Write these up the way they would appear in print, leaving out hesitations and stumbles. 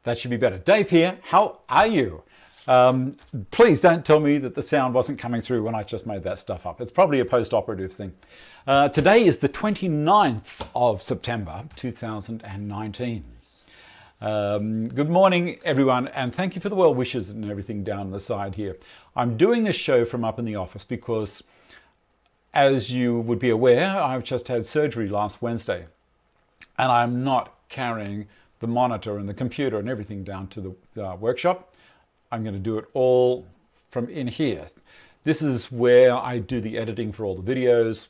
That should be better. Dave here. How are you? Please don't tell me that the sound wasn't coming through when I just made that stuff up. It's probably a post-operative thing. Today is the 29th of September 2019. Good morning, everyone, and thank you for the well wishes and everything down the side here. I'm doing this show from up in the office because, as you would be aware, I've just had surgery last Wednesday, and I'm not carrying the monitor and the computer and everything down to the workshop. I'm going to do it all from in here. This is where I do the editing for all the videos.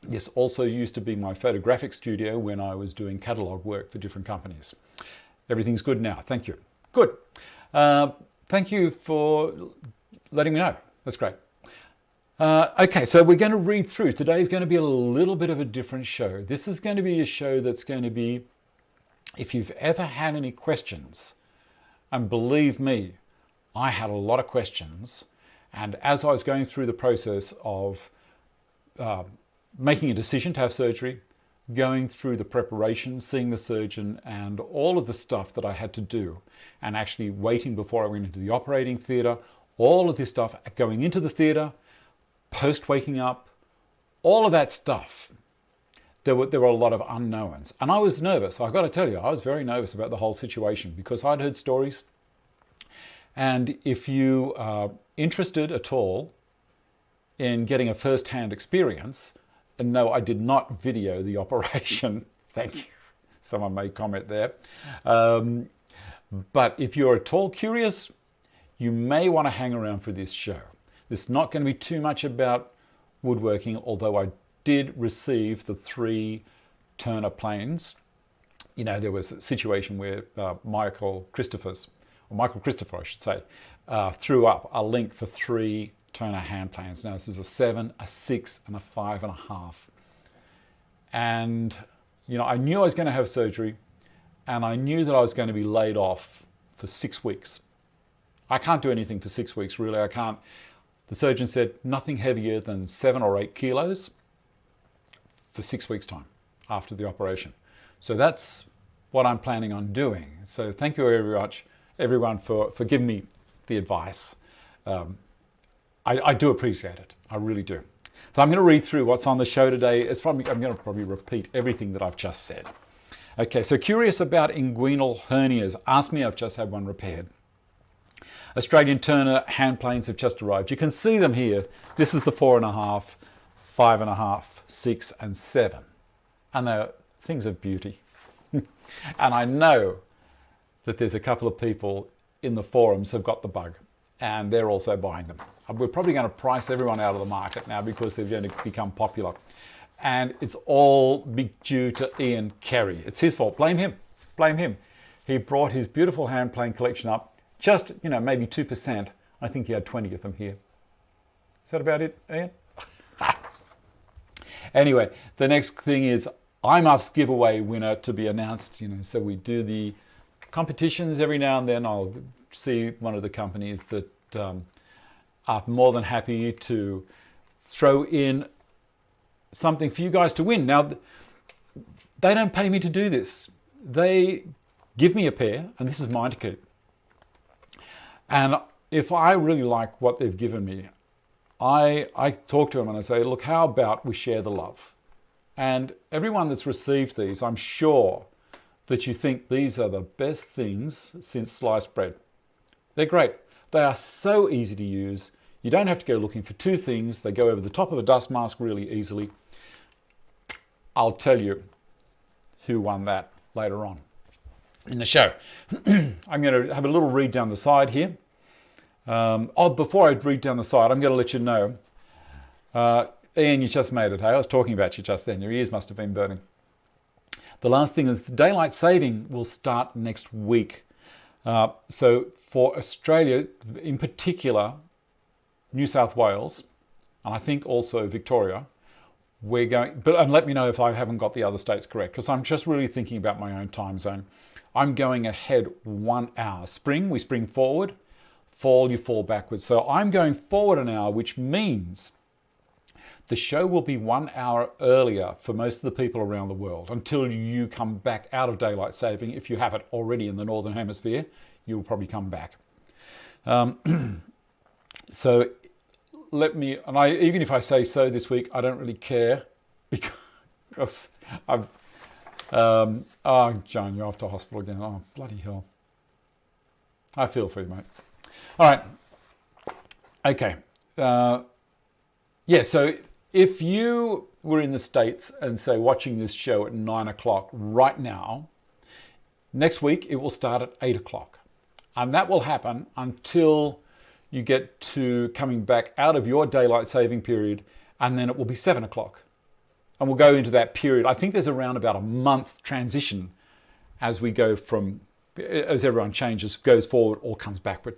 This also used to be my photographic studio when I was doing catalogue work for different companies. Everything's good now. Thank you. Good. Thank you for letting me know. That's great. Okay, so we're going to read through. Today's going to be a little bit of a different show. This is going to be a show that's going to be, if you've ever had any questions, and believe me, I had a lot of questions, and as I was going through the process of making a decision to have surgery, going through the preparation, seeing the surgeon, and all of the stuff that I had to do, and actually waiting before I went into the operating theatre, all of this stuff, going into the theatre, post waking up, all of that stuff, there were a lot of unknowns. And I was nervous. I've got to tell you, I was very nervous about the whole situation because I'd heard stories. And if you are interested at all in getting a first-hand experience, and no, I did not video the operation. Thank you. Someone made comment there. But if you're at all curious, you may want to hang around for this show. It's not going to be too much about woodworking, although I did receive the 3 Turner planes. You know, there was a situation where Michael Christopher, I should say, threw up a link for 3 Turner hand planes. Now this is a 7, a 6, and a 5.5. And, you know, I knew I was going to have surgery, and I knew that I was going to be laid off for 6 weeks. I can't do anything for 6 weeks, really. I can't. The surgeon said nothing heavier than 7 or 8 kilos for 6 weeks' time after the operation. So that's what I'm planning on doing. So thank you very much, everyone, for giving me the advice. I do appreciate it. I really do. So I'm going to read through what's on the show today. I'm going to probably repeat everything that I've just said. Okay, so curious about inguinal hernias. Ask me, I've just had one repaired. Australian Turner hand planes have just arrived. You can see them here. This is the 4.5, 5.5, 6, and 7. And they're things of beauty. And I know that there's a couple of people in the forums who've got the bug, and they're also buying them. We're probably going to price everyone out of the market now because they're going to become popular. And it's all due to Ian Kerry. It's his fault. Blame him. Blame him. He brought his beautiful hand plane collection up. Just, you know, maybe 2%. I think he had 20 of them here. Is that about it, Ian? Anyway, the next thing is IMUF's giveaway winner to be announced. You know, so we do the competitions every now and then. I'll see one of the companies that are more than happy to throw in something for you guys to win. Now, they don't pay me to do this. They give me a pair, and this is mine to keep. And if I really like what they've given me, I talk to them and I say, look, how about we share the love? And everyone that's received these, I'm sure that you think these are the best things since sliced bread. They're great. They are so easy to use. You don't have to go looking for 2 things. They go over the top of a dust mask really easily. I'll tell you who won that later on in the show. I'm going to have a little read down the side here. Before I read down the side, I'm going to let you know, Ian, you just made it. Hey? I was talking about you just then. Your ears must have been burning. The last thing is the daylight saving will start next week. So for Australia, in particular, New South Wales, and I think also Victoria, we're going, and let me know if I haven't got the other states correct, because I'm just really thinking about my own time zone. I'm going ahead 1 hour. Spring, we spring forward. Fall, you fall backwards. So I'm going forward an hour, which means The show will be 1 hour earlier for most of the people around the world until you come back out of daylight saving. If you have it already in the Northern Hemisphere, you'll probably come back. So let me, and even if I say so this week, I don't really care because I've, oh, John, you're off to hospital again. Oh, bloody hell. I feel for you, mate. All right. Okay. Yeah, so if you were in the States and say watching this show at 9 o'clock right now, next week it will start at 8 o'clock. And that will happen until you get to coming back out of your daylight saving period, and then it will be 7 o'clock. And we'll go into that period. I think there's around about a month transition as we go from, as everyone changes, goes forward or comes backward.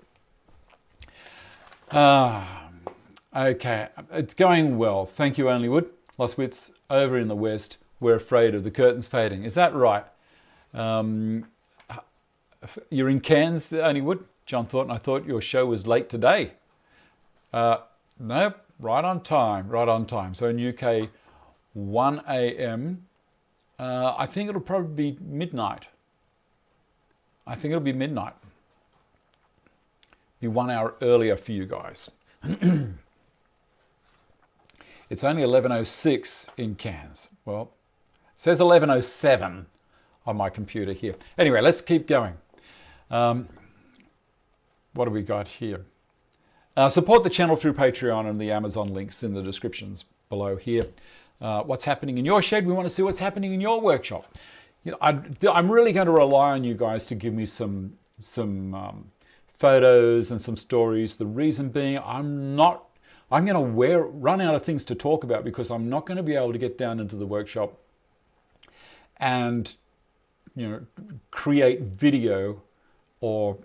Okay, it's going well. Thank you, Onlywood. Lostwitz, over in the West, we're afraid of the curtains fading. Is that right? You're in Cairns, Onlywood? John Thornton, I thought your show was late today. Nope, right on time, right on time. So in UK, 1 a.m. I think it'll probably be midnight. I think it'll be midnight. Be 1 hour earlier for you guys. It's only 11:06 in Cairns. Well, it says 11:07 on my computer here. Anyway, let's keep going. What have we got here? Support the channel through Patreon and the Amazon links in the descriptions below here. What's happening in your shed? We want to see what's happening in your workshop. You know, I'm really going to rely on you guys to give me some photos and some stories. The reason being, I'm going to run out of things to talk about because I'm not going to be able to get down into the workshop and, you know, create video or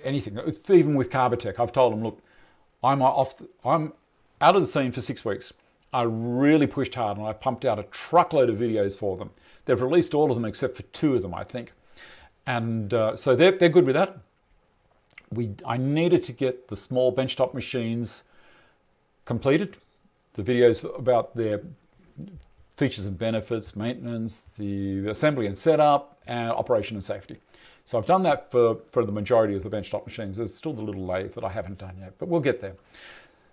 anything. Even with Carbotech, I've told them, look, I'm out of the scene for 6 weeks. I really pushed hard and I pumped out a truckload of videos for them. They've released all of them except for 2 of them, I think. And so they're good with that. I needed to get the small benchtop machines completed, the videos about their features and benefits, maintenance, the assembly and setup, and operation and safety. So I've done that for the majority of the benchtop machines. There's still the little lathe that I haven't done yet, but we'll get there.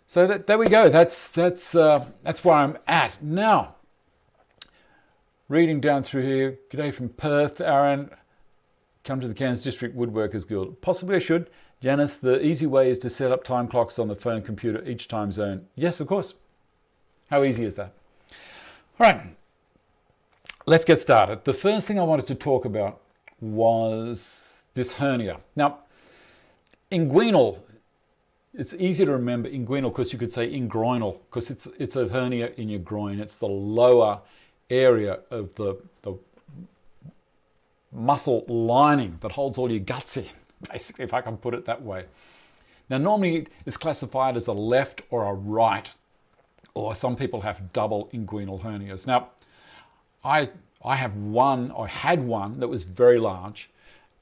So there we go. That's where I'm at now. Reading down through here. G'day from Perth, Aaron. Come to the Cairns District Woodworkers Guild. Possibly I should. Janice, the easy way is to set up time clocks on the phone computer each time zone. Yes, of course. How easy is that? All right, let's get started. The first thing I wanted to talk about was this hernia. Now, inguinal, it's easy to remember inguinal because you could say ingroinal because it's a hernia in your groin. It's the lower area of the muscle lining that holds all your guts in, basically, if I can put it that way. Now, normally it's classified as a left or a right, or some people have double inguinal hernias. Now, I have one, or had one that was very large,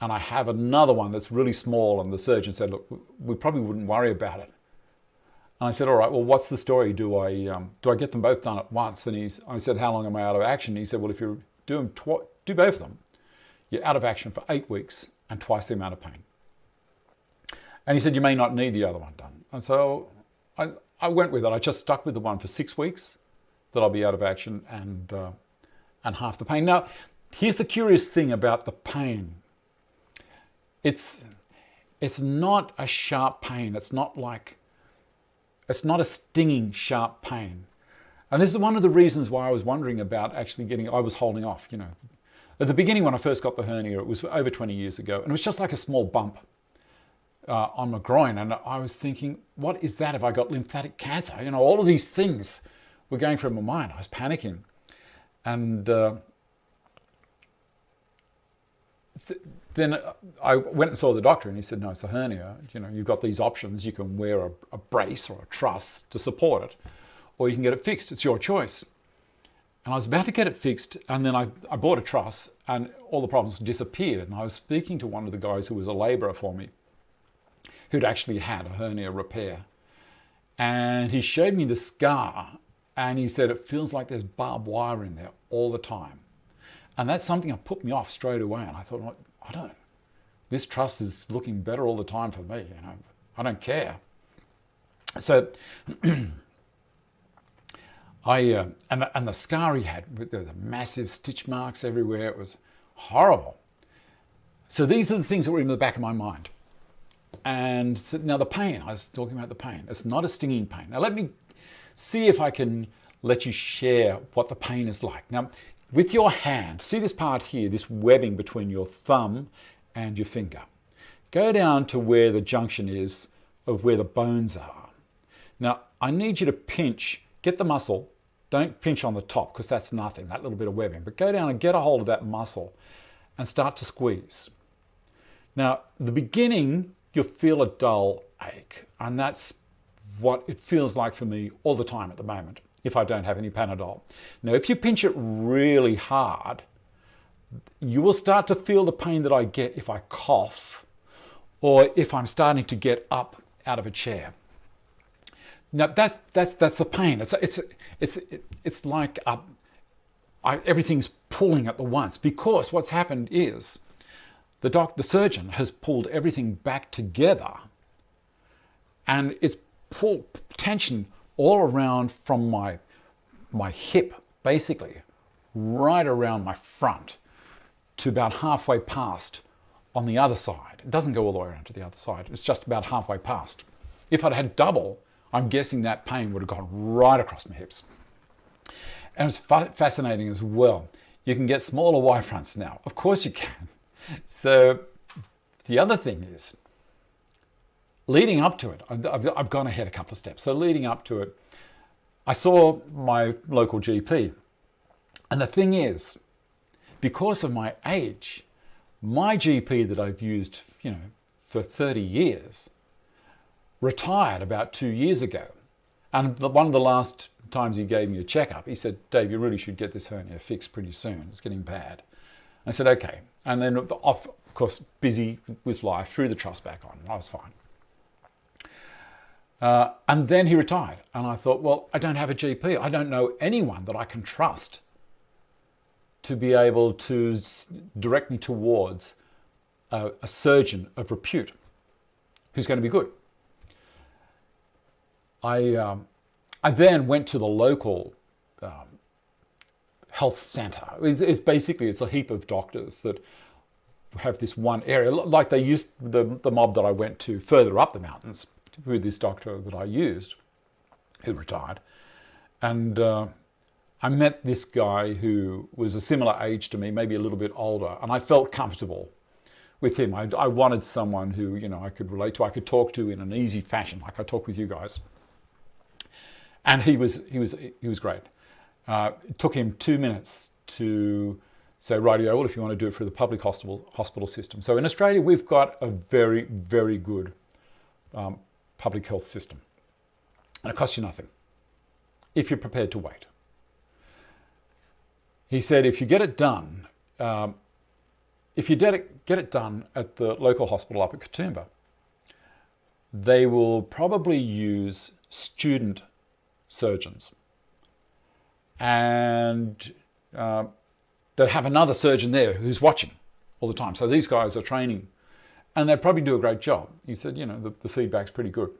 and I have another one that's really small, and the surgeon said, look, we probably wouldn't worry about it. And I said, all right, well, what's the story? Do I get them both done at once? And I said, how long am I out of action? He said, well, if you do both of them, you're out of action for 8 weeks and twice the amount of pain. And he said, you may not need the other one done. And so I went with it. I just stuck with the one for 6 weeks that I'll be out of action and half the pain. Now, here's the curious thing about the pain. It's not a sharp pain. It's not a stinging sharp pain. And this is one of the reasons why I was wondering about actually I was holding off, you know. At the beginning when I first got the hernia, it was over 20 years ago, and it was just like a small bump on my groin. And I was thinking, what is that if I got lymphatic cancer? You know, all of these things were going through my mind. I was panicking. And then I went and saw the doctor, and he said, no, it's a hernia. You know, you've got these options. You can wear a brace or a truss to support it, or you can get it fixed. It's your choice. And I was about to get it fixed, and then I bought a truss, and all the problems disappeared. And I was speaking to one of the guys who was a labourer for me, who'd actually had a hernia repair. And he showed me the scar And he said, it feels like there's barbed wire in there all the time. And that's something that put me off straight away. And I thought, well, this truss is looking better all the time for me. I don't care. So and the scar he had, there were massive stitch marks everywhere. It was horrible. So these are the things that were in the back of my mind. And so now the pain, I was talking about the pain. It's not a stinging pain. Now let me see if I can let you share what the pain is like. Now, with your hand, see this part here, this webbing between your thumb and your finger. Go down to where the junction is of where the bones are. Now, I need you to pinch, get the muscle. Don't pinch on the top because that's nothing, that little bit of webbing. But go down and get a hold of that muscle and start to squeeze. Now, the beginning, you'll feel a dull ache. And that's what it feels like for me all the time at the moment if I don't have any Panadol. Now, if you pinch it really hard, you will start to feel the pain that I get if I cough or if I'm starting to get up out of a chair. Now, that's the pain. It's like everything's pulling at the once, because what's happened is the surgeon has pulled everything back together, and it's pulled tension all around from my hip, basically, right around my front to about halfway past on the other side. It doesn't go all the way around to the other side. It's just about halfway past. If I'd had double, I'm guessing that pain would have gone right across my hips. And it's fascinating as well. You can get smaller Y fronts now. Of course you can. So the other thing is, leading up to it, I've gone ahead a couple of steps. So leading up to it, I saw my local GP. And the thing is, because of my age, my GP that I've used, for 30 years, retired about 2 years ago. And one of the last times he gave me a checkup, he said, Dave, you really should get this hernia fixed pretty soon. It's getting bad. I said, okay. And then, of course, busy with life, threw the truss back on. I was fine. And then he retired. And I thought, well, I don't have a GP. I don't know anyone that I can trust to be able to direct me towards a surgeon of repute who's going to be good. I then went to the local health centre. It's basically a heap of doctors that have this one area, like they used the mob that I went to further up the mountains with this doctor that I used, who retired. And I met this guy who was a similar age to me, maybe a little bit older, and I felt comfortable with him. I wanted someone who, I could relate to, I could talk to in an easy fashion, like I talk with you guys. And he was great. It took him 2 minutes to say, rightio, well, if you want to do it through the public hospital system. So in Australia, we've got a very, very good public health system. And it costs you nothing if you're prepared to wait. He said, if you get it done, get it done at the local hospital up at Katoomba, they will probably use student surgeons. And they'll have another surgeon there who's watching all the time. So these guys are training, and they probably do a great job. He said, the feedback's pretty good.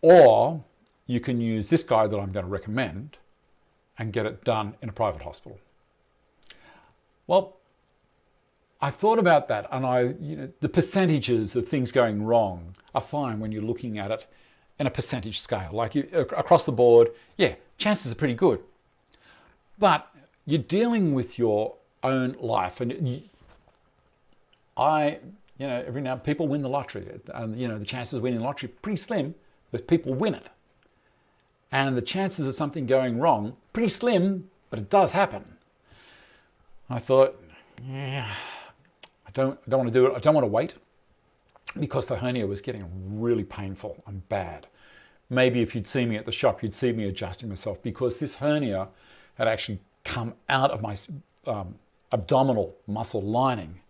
Or you can use this guy that I'm going to recommend and get it done in a private hospital. Well, I thought about that, and the percentages of things going wrong are fine when you're looking at it in a percentage scale. Like across the board, yeah, chances are pretty good. But you're dealing with your own life, and every now people win the lottery, and the chances of winning the lottery are pretty slim, but people win it. And the chances of something going wrong, pretty slim, but it does happen. I thought, yeah, I don't want to do it. I don't want to wait, because the hernia was getting really painful and bad. Maybe if you'd seen me at the shop, you'd see me adjusting myself, because this hernia had actually come out of my abdominal muscle lining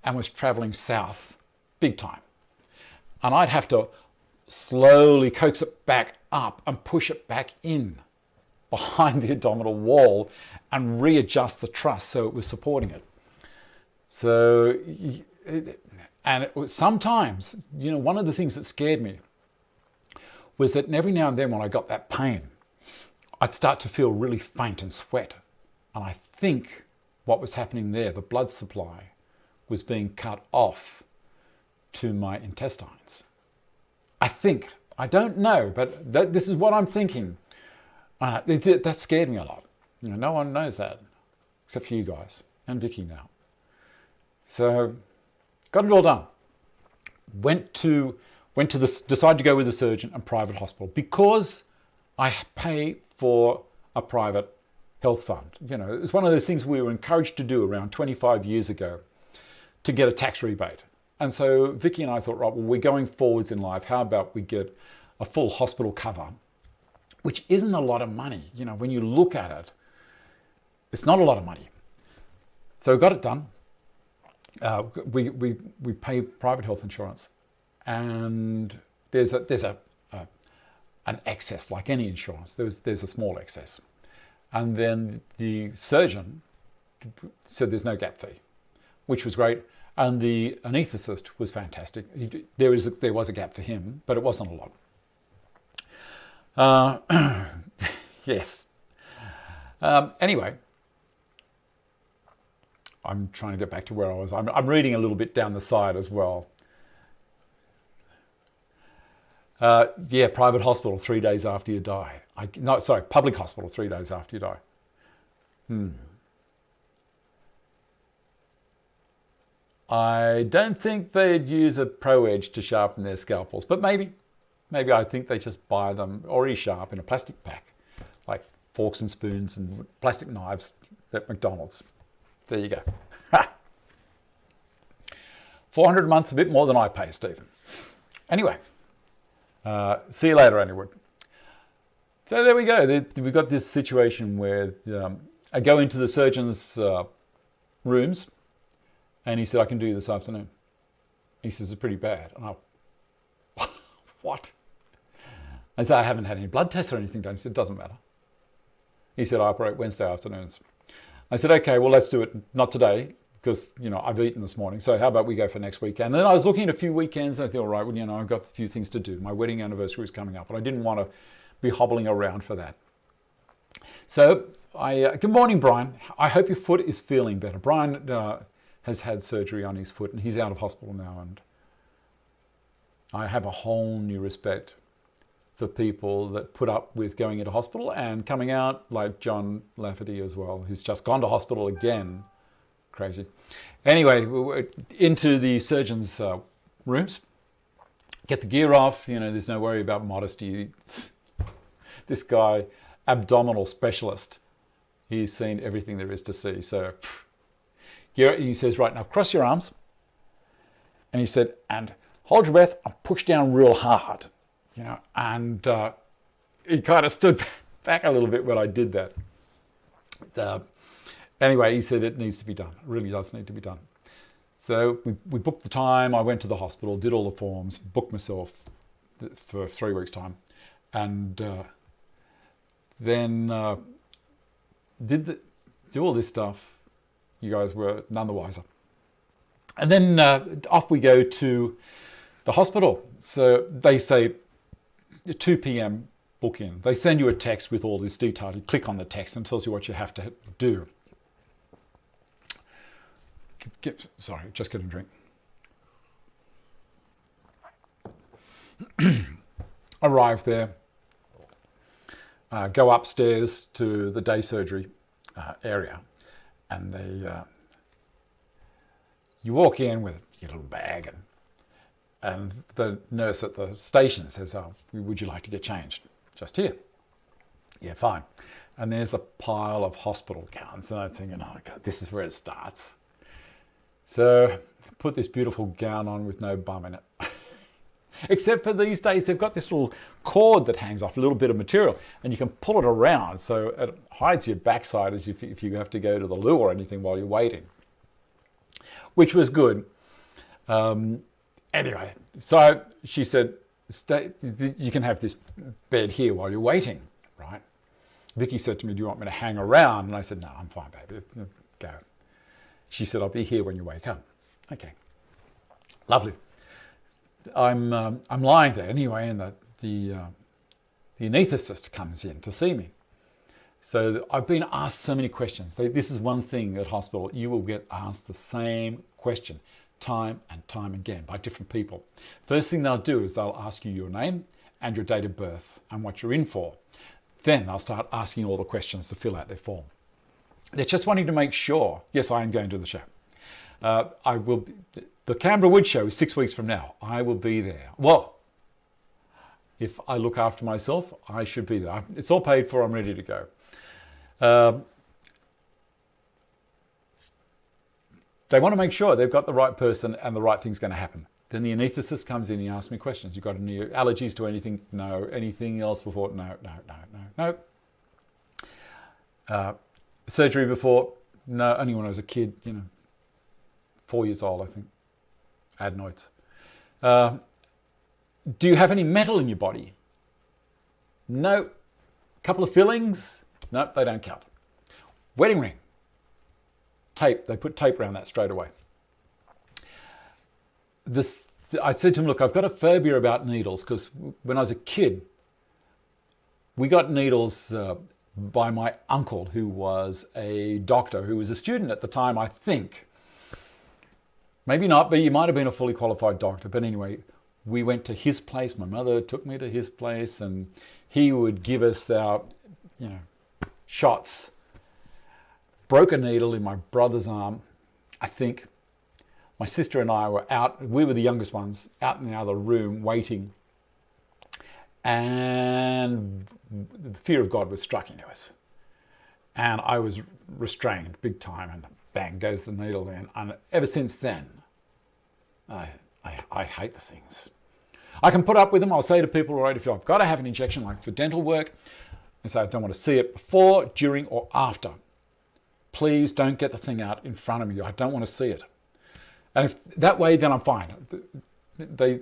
and was traveling south big time. And I'd have to slowly coax it back up and push it back in behind the abdominal wall and readjust the truss so it was supporting it. So, and it was sometimes, one of the things that scared me was that every now and then when I got that pain, I'd start to feel really faint and sweat. And I think what was happening there, the blood supply was being cut off to my intestines. I think, I don't know, but this is what I'm thinking. That scared me a lot. No one knows that, except for you guys and Vicky now. So, got it all done. Decided to go with a surgeon and private hospital because I pay for a private health fund. It's one of those things we were encouraged to do around 25 years ago to get a tax rebate. And so Vicky and I thought, right, well, we're going forwards in life. How about we get a full hospital cover, which isn't a lot of money. When you look at it, it's not a lot of money. So we got it done. We pay private health insurance, and there's an excess like any insurance. There's a small excess, and then the surgeon said there's no gap fee, which was great, and the anaesthetist was fantastic. There was a gap for him, but it wasn't a lot. Yes. Anyway. I'm trying to get back to where I was. I'm reading a little bit down the side as well. Private hospital 3 days after you die. Public hospital 3 days after you die. I don't think they'd use a Pro Edge to sharpen their scalpels, but maybe I think they just buy them already sharp in a plastic pack, like forks and spoons and plastic knives at McDonald's. There you go. 400 a month's a bit more than I pay, Stephen. Anyway, see you later, Anywood. So there we go. We've got this situation where I go into the surgeon's rooms, and he said, I can do you this afternoon. He says, it's pretty bad. And I, what? I said, I haven't had any blood tests or anything done. He said, it doesn't matter. He said, I operate Wednesday afternoons. I said, okay, well, let's do it. Not today, because, I've eaten this morning. So how about we go for next weekend? And then I was looking at a few weekends, and I thought, all right, well, I've got a few things to do. My wedding anniversary was coming up, and I didn't want to be hobbling around for that. So, good morning, Brian. I hope your foot is feeling better. Brian has had surgery on his foot, and he's out of hospital now. And I have a whole new respect for people that put up with going into hospital and coming out, like John Lafferty as well, who's just gone to hospital again. Crazy. Anyway, we're into the surgeon's rooms. Get the gear off. There's no worry about modesty. This guy, abdominal specialist, he's seen everything there is to see. So he says, right, now cross your arms. And he said, and hold your breath and push down real hard. And he kind of stood back a little bit when I did that. Anyway, he said it needs to be done. It really does need to be done. So we booked the time. I went to the hospital, did all the forms, booked myself for 3 weeks' time. And then do all this stuff. You guys were none the wiser. And then off we go to the hospital. So they say, 2 p.m. book in. They send you a text with all this detail. You click on the text and it tells you what you have to do. Sorry, just getting a drink. Arrive there. Go upstairs to the day surgery area, and you walk in with your little bag, and the nurse at the station says, "Oh, would you like to get changed?" "Just here." "Yeah, fine." And there's a pile of hospital gowns, and I'm thinking, "Oh God, this is where it starts." So put this beautiful gown on with no bum in it. Except for these days, they've got this little cord that hangs off, a little bit of material, and you can pull it around so it hides your backside as if you have to go to the loo or anything while you're waiting, which was good. Anyway, so she said, you can have this bed here while you're waiting, right? Vicky said to me, do you want me to hang around? And I said, no, I'm fine, baby. Go. She said, I'll be here when you wake up. Okay. Lovely. I'm lying there anyway, and the anaesthetist comes in to see me. So I've been asked so many questions. This is one thing at hospital. You will get asked the same question time and time again by different people. First thing they'll do is they'll ask you your name and your date of birth and what you're in for. Then they'll start asking all the questions to fill out their form. They're just wanting to make sure. Yes, I am going to the show. The Canberra Wood Show is 6 weeks from now. I will be there. Well, if I look after myself, I should be there. It's all paid for. I'm ready to go. They want to make sure they've got the right person and the right thing's going to happen. Then the anaesthetist comes in and he asks me questions. You got any allergies to anything? No. Anything else before? No. Surgery before? No. Only when I was a kid, 4 years old, I think. Adenoids. Do you have any metal in your body? No. Couple of fillings? No, they don't count. Wedding ring. Tape. They put tape around that straight away. I said to him, look, I've got a phobia about needles because when I was a kid, we got needles by my uncle, who was a doctor, who was a student at the time, I think. Maybe not, but he might have been a fully qualified doctor. But anyway, we went to his place. My mother took me to his place, and he would give us our, shots. Broke a needle in my brother's arm, I think. My sister and I were out. We were the youngest ones, out in the other room waiting. And the fear of God was struck into us. And I was restrained big time, and bang goes the needle in. And ever since then, I hate the things. I can put up with them. I'll say to people, all right, if I've got to have an injection, like for dental work, and say I don't want to see it before, during, or after. Please don't get the thing out in front of me. I don't want to see it. And if that way, then I'm fine. They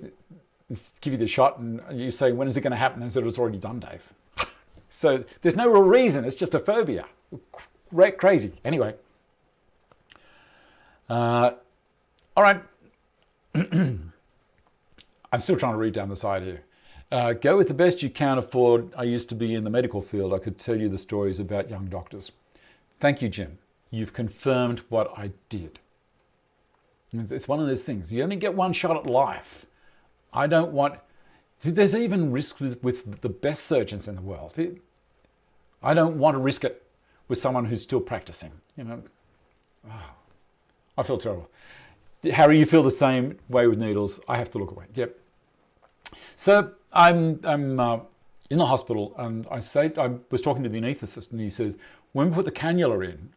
give you the shot and you say, when is it going to happen? They said, it's already done, Dave. So there's no real reason. It's just a phobia. Crazy. Anyway. All right. I'm still trying to read down the side here. Go with the best you can afford. I used to be in the medical field. I could tell you the stories about young doctors. Thank you, Jim. You've confirmed what I did. It's one of those things. You only get one shot at life. I don't want... There's even risks with the best surgeons in the world. I don't want to risk it with someone who's still practicing. I feel terrible. Harry, you feel the same way with needles. I have to look away. Yep. So I'm in the hospital, and I was talking to the anaesthetist, and he said, when we put the cannula in,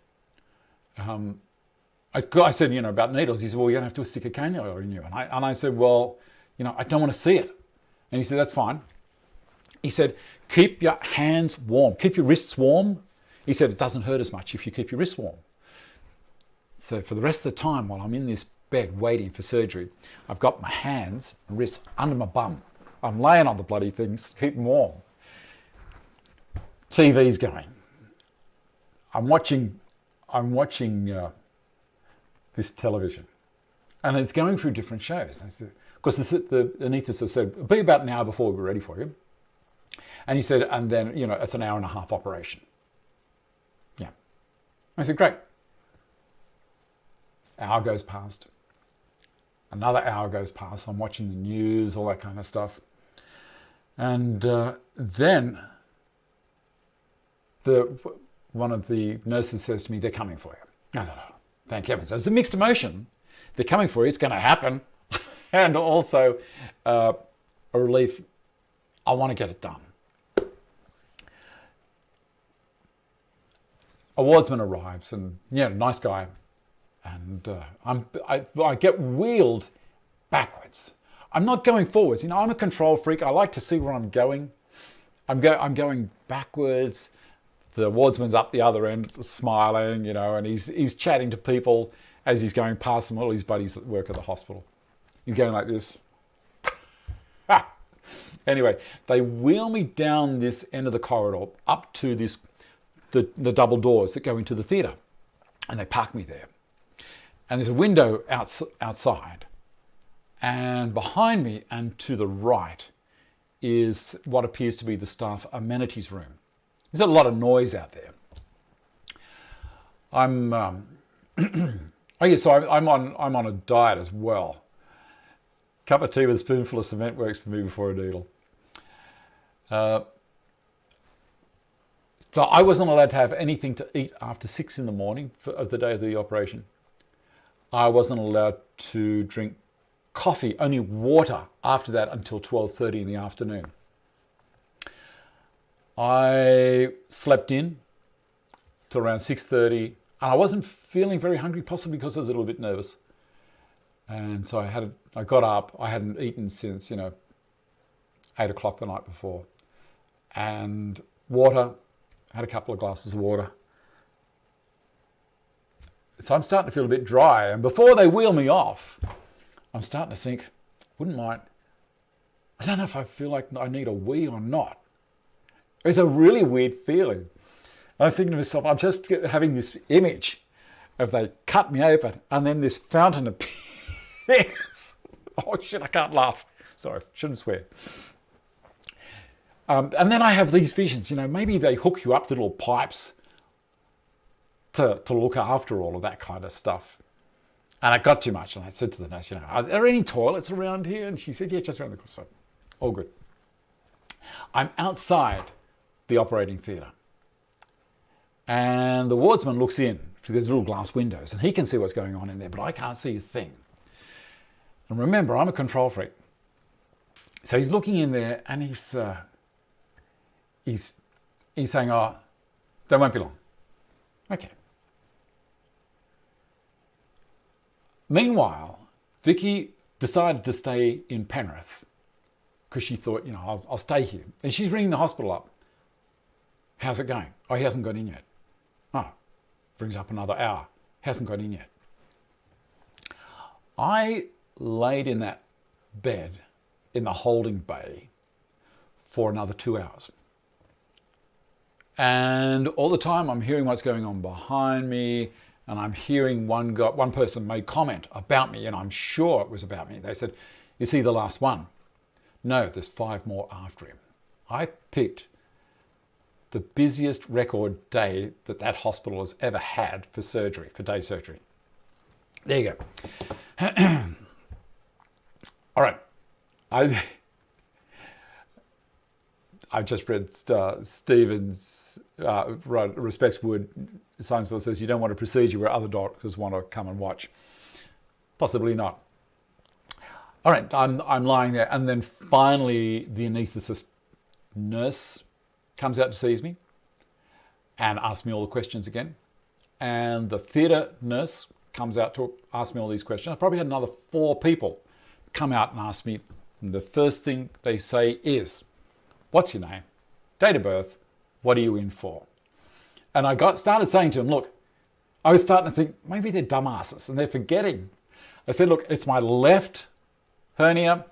I said, about needles. He said, well, you're going to have to stick a cannula in you. And I said, well, I don't want to see it. And he said, that's fine. He said, keep your hands warm. Keep your wrists warm. He said, it doesn't hurt as much if you keep your wrists warm. So for the rest of the time while I'm in this bed waiting for surgery, I've got my hands and wrists under my bum. I'm laying on the bloody things, keep them warm. TV's going. I'm watching this television, and it's going through different shows. Because the anaesthetist said, it'll be about an hour before we're ready for you. And he said, and then, it's an hour and a half operation. Yeah. I said, great. Hour goes past. Another hour goes past. I'm watching the news, all that kind of stuff. And then one of the nurses says to me, they're coming for you. I thought, oh, thank heavens. It's a mixed emotion. They're coming for you. It's going to happen. And also a relief. I want to get it done. A wardsman arrives, and nice guy. And I get wheeled backwards. I'm not going forwards. I'm a control freak. I like to see where I'm going. I'm going backwards. The wardsman's up the other end, smiling, and he's chatting to people as he's going past them. All his buddies that work at the hospital. He's going like this. Anyway, they wheel me down this end of the corridor up to the double doors that go into the theatre. And they park me there. And there's a window outside. And behind me and to the right is what appears to be the staff amenities room. There's a lot of noise out there. I'm on a diet as well. Cup of tea with a spoonful of cement works for me before a needle. So I wasn't allowed to have anything to eat after 6 in the morning of the day of the operation. I wasn't allowed to drink coffee, only water after that until 12:30 in the afternoon. I slept in till around 6:30, and I wasn't feeling very hungry, possibly because I was a little bit nervous. And so I got up. I hadn't eaten since 8 o'clock the night before, and water. I had a couple of glasses of water. So I'm starting to feel a bit dry, and before they wheel me off, I'm starting to think, wouldn't mind. I don't know if I feel like I need a wee or not. It's a really weird feeling. I'm thinking to myself, I'm just having this image of they cut me open and then this fountain appears. Oh shit, I can't laugh. Sorry, shouldn't swear. And then I have these visions, maybe they hook you up to little pipes to look after all of that kind of stuff. And I got too much, and I said to the nurse, are there any toilets around here? And she said, yeah, just around the corner. So, all good. I'm outside the operating theatre. And the wardsman looks in through these little glass windows, and he can see what's going on in there, but I can't see a thing. And remember, I'm a control freak. So he's looking in there, and he's saying, oh, they won't be long. Okay. Meanwhile, Vicky decided to stay in Penrith because she thought, I'll stay here. And she's ringing the hospital up. How's it going? Oh, he hasn't got in yet. Oh, brings up another hour. Hasn't got in yet. I laid in that bed in the holding bay for another 2 hours. And all the time I'm hearing what's going on behind me, and I'm hearing one person made comment about me, and I'm sure it was about me. They said, is he the last one? No, there's 5 more after him. I picked the busiest record day that hospital has ever had for surgery, for day surgery. There you go. All right. I just read Stephen's Respects Wood, Scienceville says you don't want a procedure where other doctors want to come and watch. Possibly not. All right, I'm lying there, and then finally the anaesthetist nurse comes out to see me and asks me all the questions again. And the theatre nurse comes out to ask me all these questions. I probably had another 4 people come out and ask me. And the first thing they say is, what's your name? Date of birth? What are you in for? And I started saying to them, look, I was starting to think maybe they're dumbasses and they're forgetting. I said, look, it's my left hernia.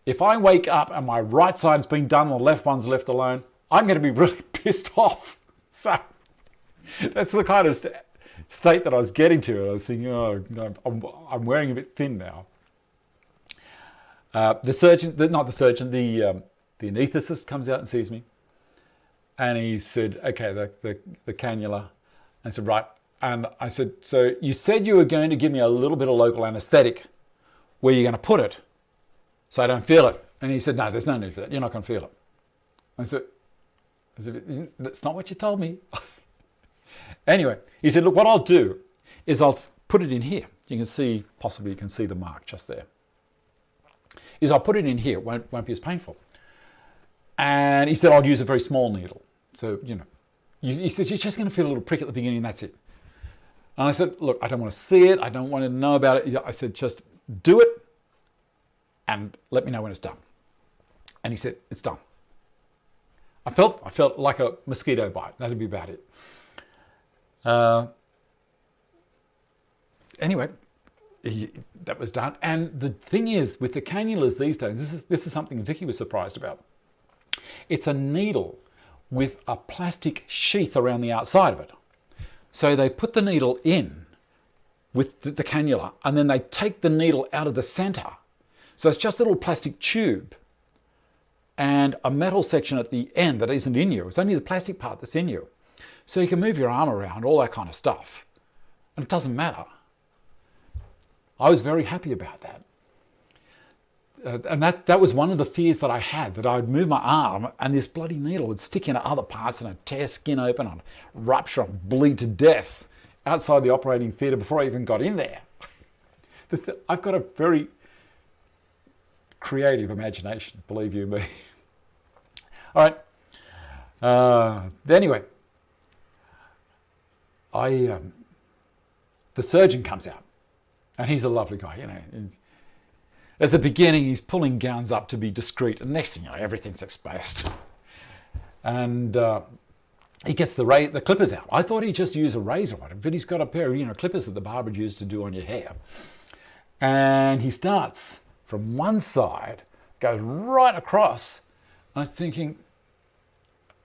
If I wake up and my right side's been done and the left one's left alone, I'm going to be really pissed off. So that's the kind of state that I was getting to. I was thinking, oh, no, I'm wearing a bit thin now. The anaesthetist comes out and sees me. And he said, okay, the cannula. I said, right. And I said, so you said you were going to give me a little bit of local anesthetic. Where are you going to put it so I don't feel it? And he said, no, there's no need for that. You're not going to feel it. I said, that's not what you told me. Anyway, he said, look, what I'll do is I'll put it in here. You can see, possibly you can see the mark just there. I'll put it in here. It won't be as painful. And he said, I'll use a very small needle. So, he says, you're just going to feel a little prick at the beginning and that's it. And I said, look, I don't want to see it. I don't want to know about it. I said, just do it and let me know when it's done. And he said, it's done. I felt like a mosquito bite. That'd be about it. Anyway, that was done. And the thing is, with the cannulas these days, this is something Vicky was surprised about. It's a needle with a plastic sheath around the outside of it. So they put the needle in with the cannula, and then they take the needle out of the center. So it's just a little plastic tube and a metal section at the end that isn't in you. It's only the plastic part that's in you. So you can move your arm around, all that kind of stuff. And it doesn't matter. I was very happy about that. And that was one of the fears that I had, that I'd move my arm and this bloody needle would stick into other parts and I'd tear skin open, I'd rupture and bleed to death outside the operating theatre before I even got in there. I've got a very creative imagination, believe you me. All right. Anyway, the surgeon comes out, and he's a lovely guy. You know, at the beginning he's pulling gowns up to be discreet, and next thing you know, everything's exposed. And he gets the clippers out. I thought he'd just use a razor on it, but he's got a pair of clippers that the barber used to do on your hair. And he starts from one side, goes right across. I was thinking,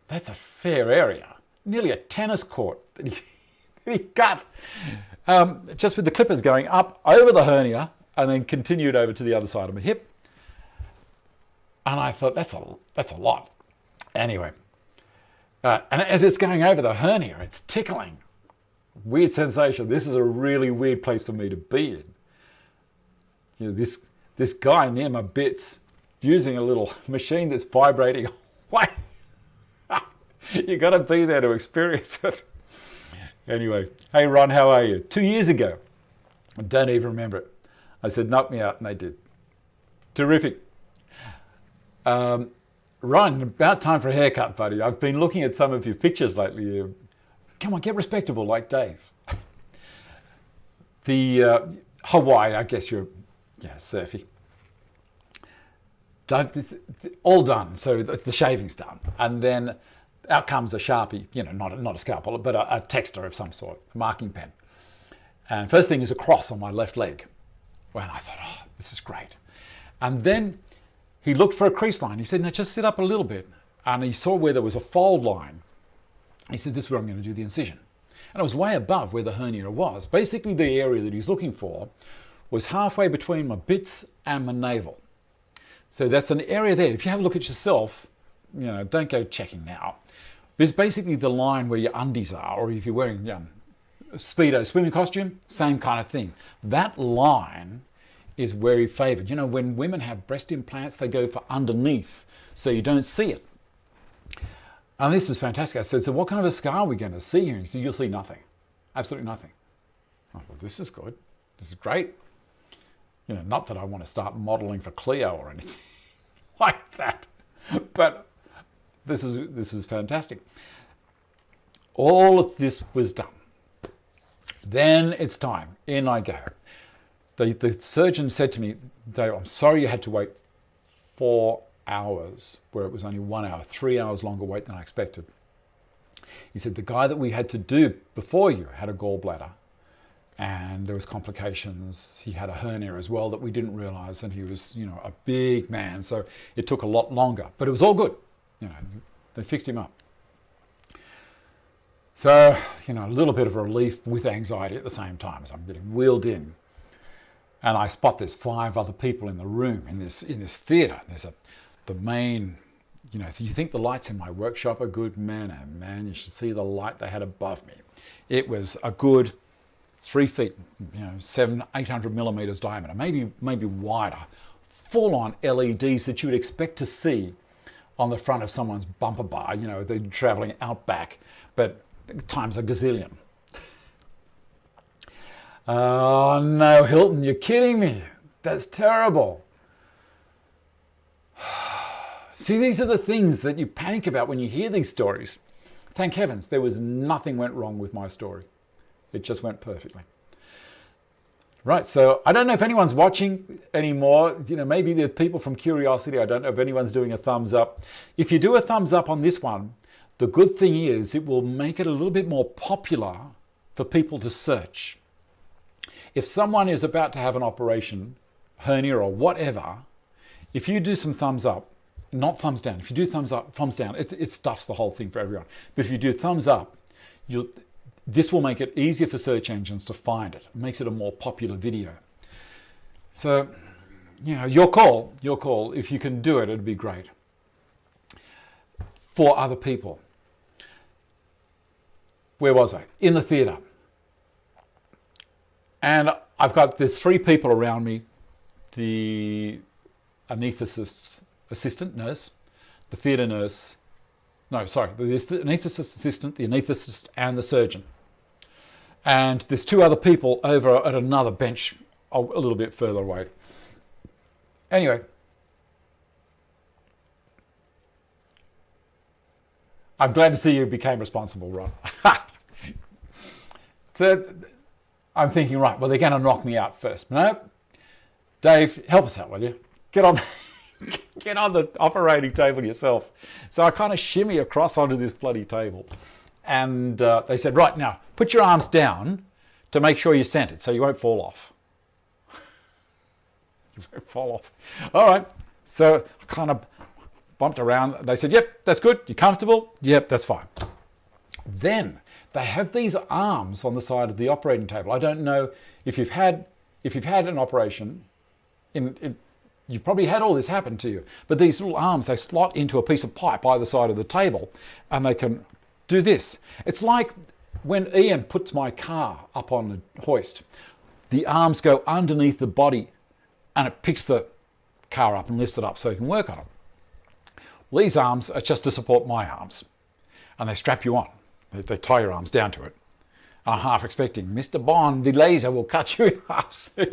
that's a fair area, nearly a tennis court that he cut, just with the clippers going up over the hernia and then continued over to the other side of my hip. And I thought, that's a lot. Anyway, and as it's going over the hernia, it's tickling. Weird sensation. This is a really weird place for me to be in. This guy near my bits using a little machine that's vibrating. Why? You got to be there to experience it. Anyway, hey Ron, how are you? 2 years ago, I don't even remember it. I said, knock me out, and they did. Terrific. Ron, about time for a haircut, buddy. I've been looking at some of your pictures lately. Come on, get respectable like Dave. The Hawaii, I guess you're surfy. It's all done, so the shaving's done. And then out comes a Sharpie, not a scalpel, but a texter of some sort, a marking pen. And first thing is a cross on my left leg. Well, I thought, oh, this is great. And then he looked for a crease line. He said, no, just sit up a little bit. And he saw where there was a fold line. He said, this is where I'm going to do the incision. And it was way above where the hernia was. Basically, the area that he's looking for was halfway between my bits and my navel. So that's an area there. If you have a look at yourself, don't go checking now. There's basically the line where your undies are, or if you're wearing Speedo swimming costume, same kind of thing. That line is very favoured. When women have breast implants, they go for underneath, so you don't see it. And this is fantastic. I said, so what kind of a scar are we going to see here? He said, you'll see nothing. Absolutely nothing. Oh, well, this is good. This is great. Not that I want to start modelling for Cleo or anything like that, but this was fantastic. All of this was done. Then it's time. In I go. The surgeon said to me, Dave, I'm sorry you had to wait 4 hours, where it was only 1 hour, 3 hours longer wait than I expected. He said, the guy that we had to do before you had a gallbladder, and there was complications. He had a hernia as well that we didn't realize, and he was, a big man, so it took a lot longer, but it was all good. They fixed him up. So, a little bit of relief with anxiety at the same time as I'm getting wheeled in. And I spot there's 5 other people in the room in this theatre. There's the main, if you think the lights in my workshop are good, man, oh man, you should see the light they had above me. It was a good 3 feet, 700-800 millimeters diameter, maybe wider, full-on LEDs that you would expect to see on the front of someone's bumper bar. They're traveling outback, but times a gazillion. Oh no, Hilton, you're kidding me. That's terrible. See, these are the things that you panic about when you hear these stories. Thank heavens, nothing went wrong with my story. It just went perfectly. Right, so I don't know if anyone's watching anymore. Maybe the people from Curiosity, I don't know if anyone's doing a thumbs up. If you do a thumbs up on this one, the good thing is it will make it a little bit more popular for people to search. If someone is about to have an operation, hernia or whatever, if you do some thumbs up, not thumbs down. If you do thumbs up, thumbs down, it stuffs the whole thing for everyone. But if you do thumbs up, this will make it easier for search engines to find it. It makes it a more popular video. So, your call. If you can do it, it'd be great. For other people. Where was I? In the theatre. And there's 3 people around me. The anaesthetist's assistant nurse, the theatre nurse, the anaesthetist assistant, the anaesthetist and the surgeon. And there's 2 other people over at another bench a little bit further away. Anyway, I'm glad to see you became responsible, Ron. So I'm thinking, right, well, they're going to knock me out first. No, Dave, help us out, will you? Get on the operating table yourself. So I kind of shimmy across onto this bloody table. And they said, right, now, put your arms down to make sure you're centered so you won't fall off. You won't fall off. All right. So I kind of bumped around. They said, yep, that's good. You comfortable? Yep, that's fine. Then they have these arms on the side of the operating table. I don't know if you've had an operation, you've probably had all this happen to you. But these little arms, they slot into a piece of pipe either side of the table, and they can do this. It's like when Ian puts my car up on the hoist. The arms go underneath the body, and it picks the car up and lifts it up so you can work on it. Well, these arms are just to support my arms, and they strap you on. They tie your arms down to it. And I'm half expecting, Mr. Bond, the laser will cut you in half soon.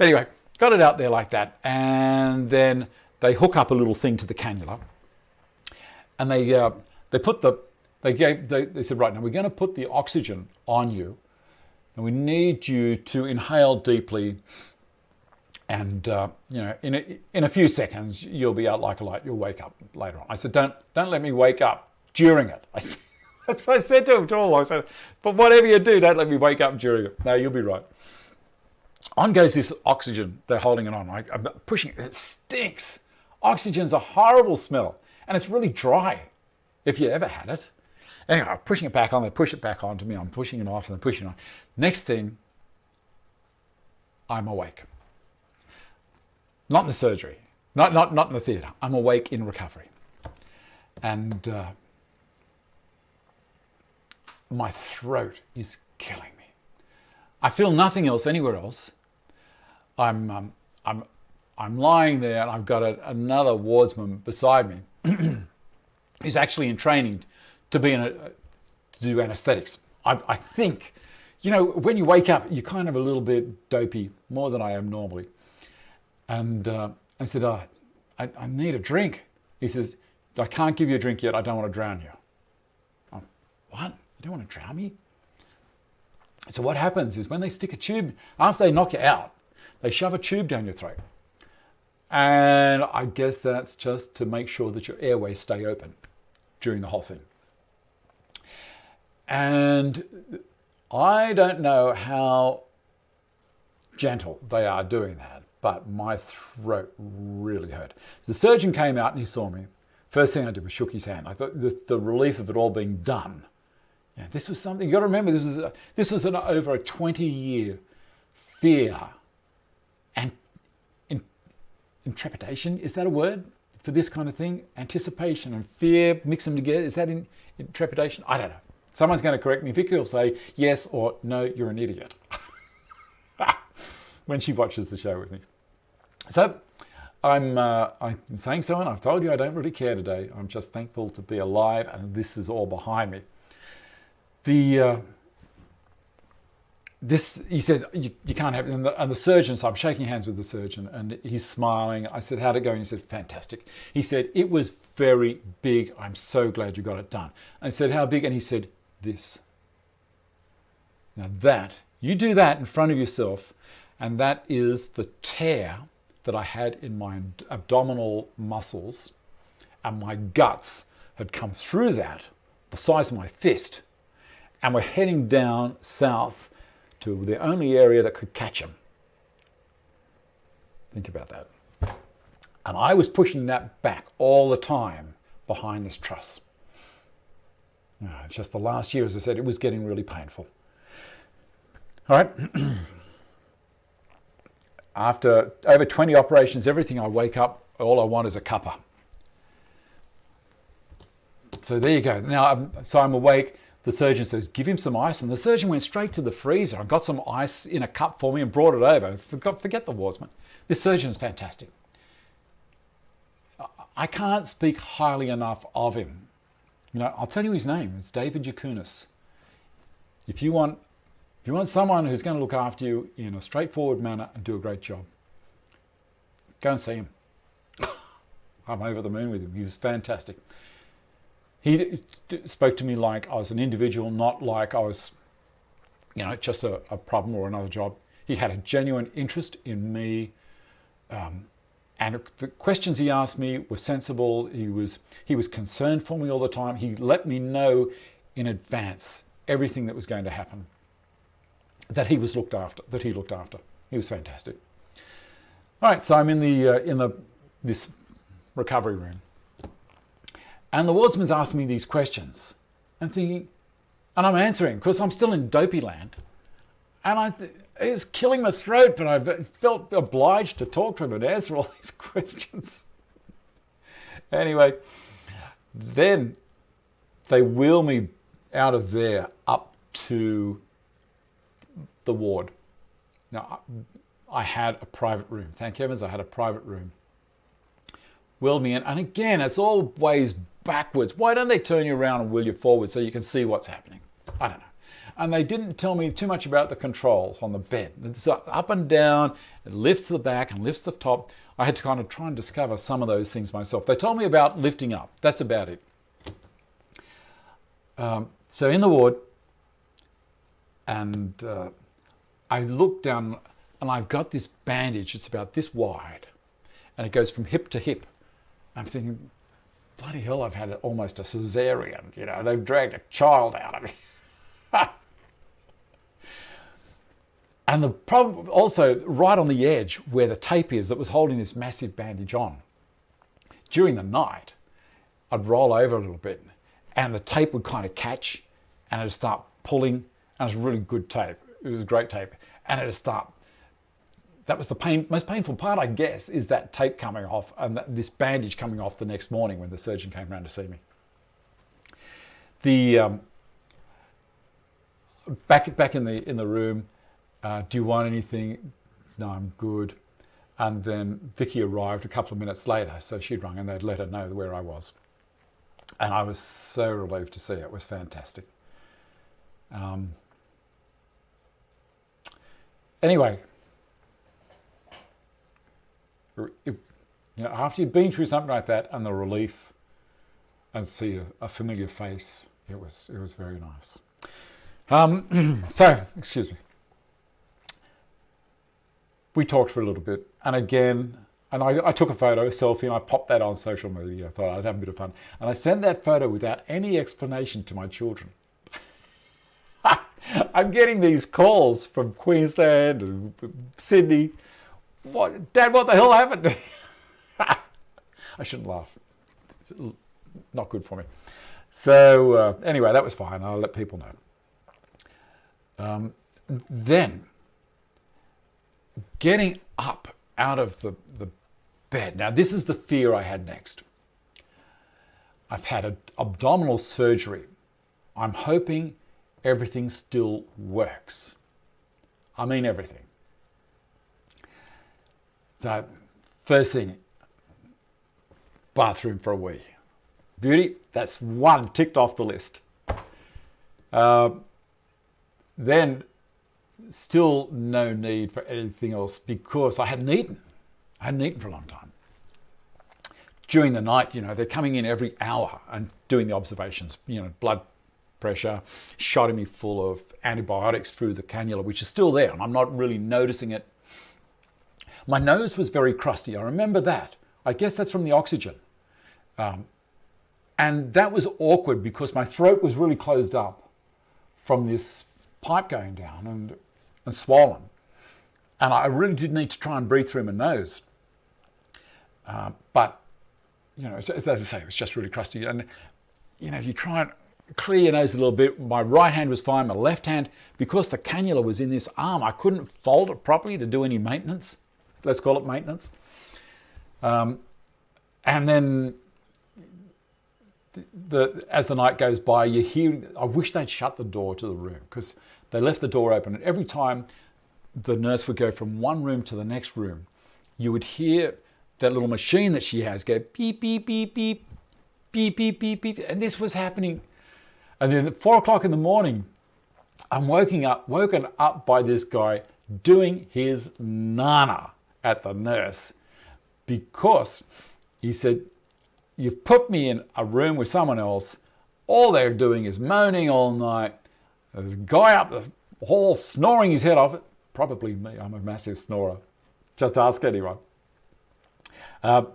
Anyway, got it out there like that. And then they hook up a little thing to the cannula. And they said, right, now we're going to put the oxygen on you. And we need you to inhale deeply. And, in a few seconds, you'll be out like a light. You'll wake up later on. I said, don't let me wake up during it. That's what I said to him to all. I said, but whatever you do, don't let me wake up during it. No, you'll be right. On goes this oxygen. They're holding it on. I'm pushing it. It stinks. Oxygen's a horrible smell. And it's really dry, if you ever had it. Anyway, I'm pushing it back on. They push it back onto me. I'm pushing it off and they're pushing it on. Next thing, I'm awake. Not in the surgery. Not in the theatre. I'm awake in recovery. And my throat is killing me. I feel nothing else anywhere else. I'm lying there, and I've got another wardsman beside me who's actually in training to do anaesthetics. I think, when you wake up, you're kind of a little bit dopey, more than I am normally. And I said, I need a drink. He says, I can't give you a drink yet. I don't want to drown you. What? You don't want to drown me? So what happens is when they stick a tube, after they knock you out, they shove a tube down your throat. And I guess that's just to make sure that your airways stay open during the whole thing. And I don't know how gentle they are doing that, but my throat really hurt. The surgeon came out and he saw me. First thing I did was shook his hand. I thought the relief of it all being done. Yeah, this was something, you got to remember, this was over a 20-year fear and trepidation. Is that a word for this kind of thing? Anticipation and fear, mix them together. Is that in trepidation? I don't know. Someone's going to correct me. Vicky will say yes or no, you're an idiot. When she watches the show with me. So I'm saying so, and I've told you I don't really care today. I'm just thankful to be alive, and this is all behind me. He said, you can't have it. And the surgeon, so I'm shaking hands with the surgeon, and he's smiling. I said, how'd it go? And he said, fantastic. He said, it was very big. I'm so glad you got it done. I said, how big? And he said, this. Now you do that in front of yourself, and that is the tear that I had in my abdominal muscles, and my guts had come through that, the size of my fist, and we're heading down south to the only area that could catch them. Think about that. And I was pushing that back all the time behind this truss. Just the last year, as I said, it was getting really painful. All right. After over 20 operations, everything, I wake up, all I want is a cuppa. So there you go. Now, I'm awake. The surgeon says, give him some ice. And the surgeon went straight to the freezer and got some ice in a cup for me and brought it over. Forget the wardsman. This surgeon is fantastic. I can't speak highly enough of him. I'll tell you his name. It's David Yakunis. If you want someone who's going to look after you in a straightforward manner and do a great job, go and see him. I'm over the moon with him. He was fantastic. He spoke to me like I was an individual, not like I was, just a problem or another job. He had a genuine interest in me, and the questions he asked me were sensible. He was concerned for me all the time. He let me know in advance everything that was going to happen, that he looked after. He was fantastic. All right, so I'm in this recovery room. And the wardsman's asking me these questions. And I'm answering, because I'm still in dopey land. And it's killing my throat, but I felt obliged to talk to him and answer all these questions. Anyway, then they wheel me out of there up to the ward. Now, I had a private room. Thank heavens I had a private room. Wheeled me in. And again, it's always backwards. Why don't they turn you around and wheel you forward so you can see what's happening? I don't know. And they didn't tell me too much about the controls on the bed. It's up and down, it lifts the back and lifts the top. I had to kind of try and discover some of those things myself. They told me about lifting up. That's about it. So in the ward, and I look down and I've got this bandage. It's about this wide and it goes from hip to hip. I'm thinking, bloody hell, I've had almost a cesarean. They've dragged a child out of me. And the problem also, right on the edge where the tape is that was holding this massive bandage on, during the night, I'd roll over a little bit and the tape would kind of catch and it'd start pulling, and it was really good tape. It was great tape. And it'd start, that was the most painful part, I guess, is that tape coming off and this bandage coming off the next morning when the surgeon came around to see me. Back in the room, do you want anything? No, I'm good. And then Vicky arrived a couple of minutes later, so she'd rung and they'd let her know where I was. And I was so relieved to see it. It was fantastic. Anyway, after you've been through something like that and the relief and see a familiar face, it was very nice. So, excuse me. We talked for a little bit, and again, I took a photo, a selfie, and I popped that on social media. I thought I'd have a bit of fun. And I sent that photo without any explanation to my children. I'm getting these calls from Queensland and Sydney. Dad, what the hell happened? I shouldn't laugh. It's not good for me. So anyway, that was fine. I'll let people know. Then, getting up out of the bed. Now, this is the fear I had next. I've had an abdominal surgery. I'm hoping everything still works. I mean everything. So, first thing, bathroom for a wee. Beauty, that's one ticked off the list. Then, still no need for anything else because I hadn't eaten. I hadn't eaten for a long time. During the night, they're coming in every hour and doing the observations, blood pressure, shotting me full of antibiotics through the cannula, which is still there, and I'm not really noticing it. My nose was very crusty. I remember that. I guess that's from the oxygen. And that was awkward because my throat was really closed up from this pipe going down and swollen. And I really did need to try and breathe through my nose. But, you know, as I say, it was just really crusty. And, you know, if you try and clear your nose a little bit, my right hand was fine. My left hand, because the cannula was in this arm, I couldn't fold it properly to do any maintenance. Let's call it maintenance. And then as the night goes by, you hear, I wish they'd shut the door to the room, because they left the door open. And every time the nurse would go from one room to the next room, you would hear that little machine that she has go beep, beep, beep, beep, beep, beep, beep, beep. And this was happening. And then at 4 o'clock in the morning, I'm woken up by this guy doing his nana at the nurse, because he said, you've put me in a room with someone else. All they're doing is moaning all night. There's a guy up the hall snoring his head off. Probably me. I'm a massive snorer. Just ask anyone. And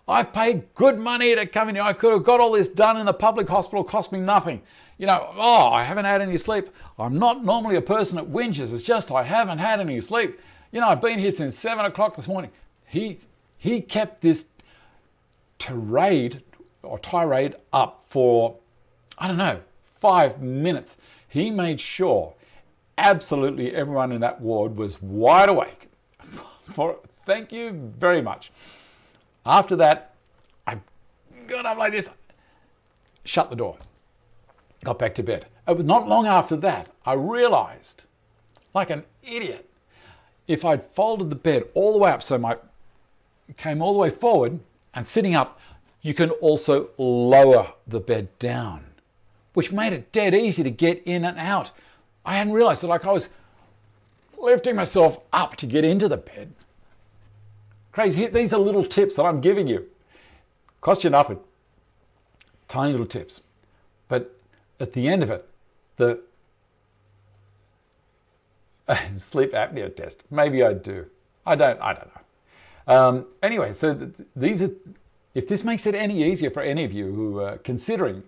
I've paid good money to come in here. I could have got all this done in a public hospital, cost me nothing. You know, I haven't had any sleep. I'm not normally a person that whinges. It's just I haven't had any sleep. You know, I've been here since 7 o'clock this morning. He kept this tirade up for, I don't know, 5 minutes. He made sure absolutely everyone in that ward was wide awake. Thank you very much. After that, I got up like this, shut the door, got back to bed. It was not long after that, I realized, like an idiot, if I'd folded the bed all the way up so it came all the way forward, and sitting up, you can also lower the bed down, which made it dead easy to get in and out. I hadn't realized that, like, I was lifting myself up to get into the bed. Crazy. These are little tips that I'm giving you. Cost you nothing. Tiny little tips. But at the end of it, the sleep apnea test. Maybe I do. I don't know. Anyway, so these are, if this makes it any easier for any of you who are considering,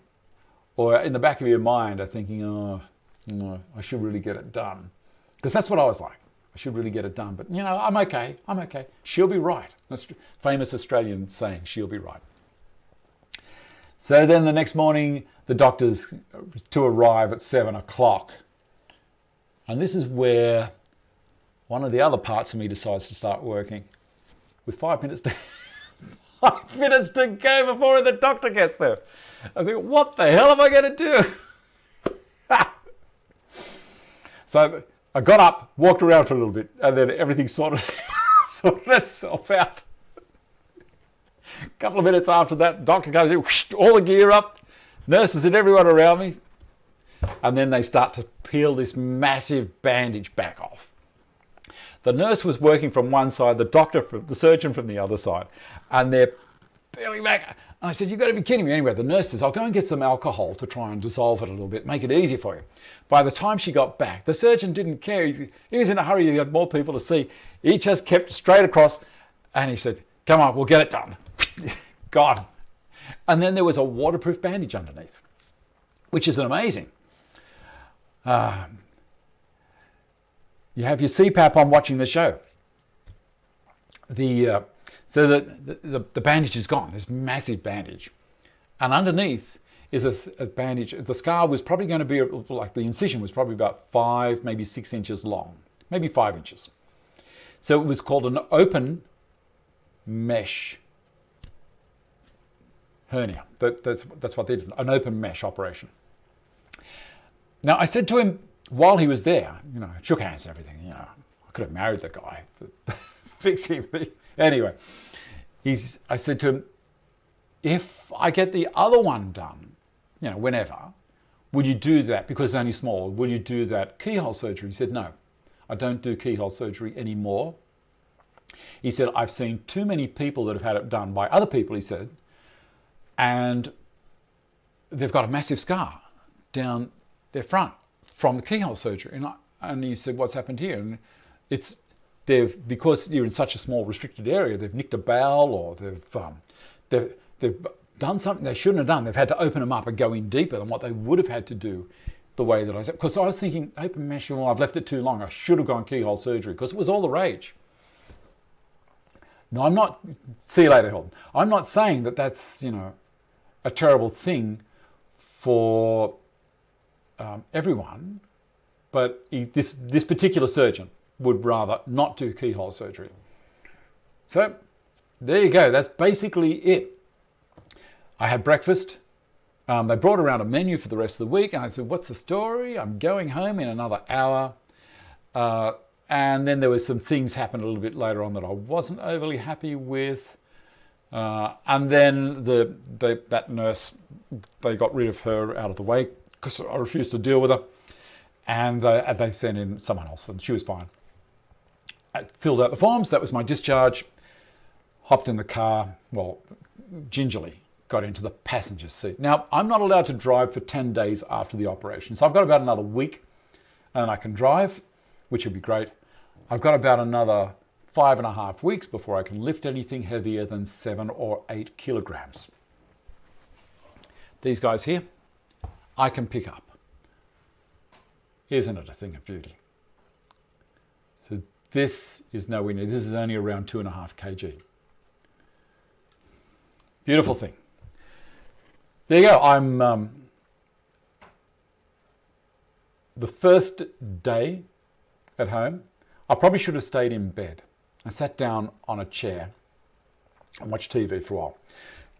or in the back of your mind are thinking, oh, no, I should really get it done. Because that's what I was like. I should really get it done. But, you know, I'm okay. She'll be right. That's famous Australian saying, she'll be right. So then the next morning, the doctor's to arrive at 7 o'clock. And this is where one of the other parts of me decides to start working. With 5 minutes to 5 minutes to go before the doctor gets there. I think, what the hell am I going to do? So I got up, walked around for a little bit, and then everything sorted itself out. A couple of minutes after that, doctor comes in, whoosh, all the gear up, nurses and everyone around me, and then they start to peel this massive bandage back off. The nurse was working from one side, the surgeon from the other side, and they're peeling back. And I said, you've got to be kidding me. Anyway, the nurse says, I'll go and get some alcohol to try and dissolve it a little bit, make it easier for you. By the time she got back, the surgeon didn't care. He was in a hurry. He had more people to see. He just kept straight across, and he said, come on, we'll get it done. God. And then there was a waterproof bandage underneath, which is amazing. You have your CPAP on watching the show. So the bandage is gone, this massive bandage. And underneath is a bandage. The scar was probably going to be, like the incision was probably about 5, maybe 6 inches long, maybe 5 inches. So it was called an open mesh hernia. That's what they did, an open mesh operation. Now I said to him while he was there, you know, shook hands and everything, you know, I could have married the guy, but fixing me. Anyway, I said to him, if I get the other one done, you know, whenever, will you do that? Because it's only small, will you do that keyhole surgery? He said, no, I don't do keyhole surgery anymore. He said, I've seen too many people that have had it done by other people, he said, and they've got a massive scar down their front from the keyhole surgery. And he said, what's happened here? And because you're in such a small restricted area, they've nicked a bowel, or they've done something they shouldn't have done. They've had to open them up and go in deeper than what they would have had to do the way that I said. Because I was thinking, open mesh, well, I've left it too long. I should have gone keyhole surgery, because it was all the rage. No, I'm not, see you later, Hilton. I'm not saying that that's, a terrible thing for everyone, but this particular surgeon would rather not do keyhole surgery. So there you go. That's basically it. I had breakfast. They brought around a menu for the rest of the week, and I said, what's the story? I'm going home in another hour. And then there was some things happened a little bit later on that I wasn't overly happy with. And then that nurse, they got rid of her out of the way because I refused to deal with her. And they sent in someone else, and she was fine. I filled out the forms. That was my discharge. Hopped in the car, well, gingerly got into the passenger seat. Now, I'm not allowed to drive for 10 days after the operation. So I've got about another week and I can drive, which would be great. I've got about another 5.5 weeks before I can lift anything heavier than 7 or 8 kilograms. These guys here, I can pick up. Isn't it a thing of beauty? So this is nowhere near, this is only around 2.5 kg. Beautiful thing. There you go. I'm the first day at home, I probably should have stayed in bed. I sat down on a chair and watched TV for a while.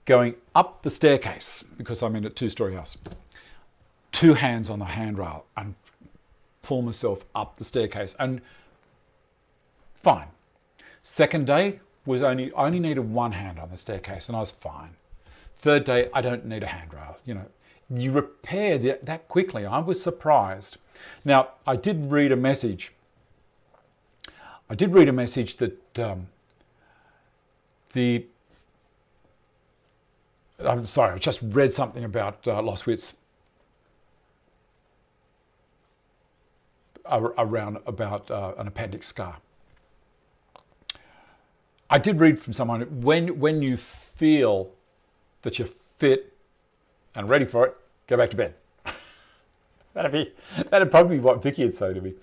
Going up the staircase, because I'm in a 2-story house, 2 hands on the handrail and pull myself up the staircase, and fine. Second day was I only needed 1 hand on the staircase and I was fine. Third day, I don't need a handrail. You repair that quickly. I was surprised. Now, I did read a message. That I'm sorry, I just read something about lost wits around about an appendix scar. I did read from someone, when you feel that you're fit and ready for it, go back to bed. That'd probably be what Vicky would say to me.